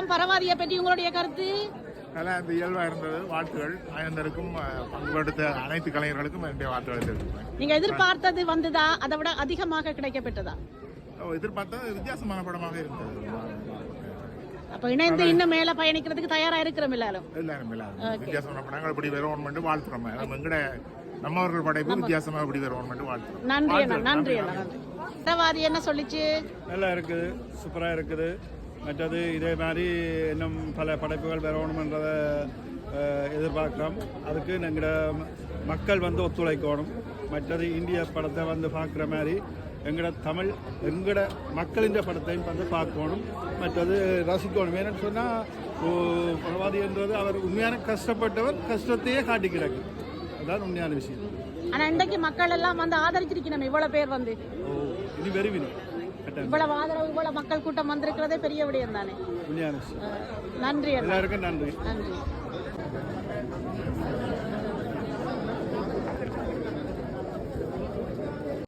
வணக்கம். பரவாதியை பற்றி உங்களுடைய கருத்து? அதெல்லாம் இந்த இயல்பாக இருந்தது. வாழ்த்துகள் அனைவருக்கும், பங்கு எடுத்த அனைத்து கலைஞர்களுக்கும் என்னுடைய வாழ்த்துக்களை தெரிவிக்கிறேன். நீங்க எதிர்பார்த்தது வந்ததா, அதை விட அதிகமாக கிடைக்கப்பட்டதா? எதிர்பார்த்தா வித்தியாசமான படமாக இருந்தது. அப்ப இணைந்து இன்னும் மேல பயணிக்கிறதுக்கு தயாரா இருக்கிறோம் எல்லாரும். வித்தியாசமான படங்கள் இப்படி வரணும் வாழ்த்துறோம். எங்கட நம்மவர்கள் படைப்பு வித்தியாசமாக இப்படி வரணும் வாழ்த்துறோம். நன்றி அண்ணா, நன்றி அண்ணா, நன்றி. பரவாதி என்ன சொல்லிச்சு? நல்லா இருக்குது, சூப்பராக இருக்குது. மற்றது இதே மாதிரி இன்னும் பல படைப்புகள் வரணுன்றதை எதிர்பார்க்குறோம். அதுக்கு எங்களோட மக்கள் வந்து ஒத்துழைக்கணும். மற்றது இந்திய படத்தை வந்து பார்க்குற மாதிரி எங்களோட மக்களின் படத்தையும் வந்து பார்க்கணும். மற்றது ரசிக்கணும். ஏன்னு சொன்னால் பரவாதின்றது அவர் உண்மையான கஷ்டப்பட்டவர், கஷ்டத்தையே காட்டி கிடக்கு. அதுதான் உண்மையான விஷயம். ஆனால் இன்றைக்கு மக்கள் எல்லாம் வந்து ஆதரிச்சிருக்கணும். இவ்வளோ பேர் வந்து இனி வெறுவினும் இவ்வளவு ஆதரவு, இவ்வளவு மக்கள் கூட்டம் வந்திருக்கிறதே பெரிய விடயம் தானே. உண்மையான விஷயம். நன்றி, எல்லாருக்கும் நன்றி. நன்றி.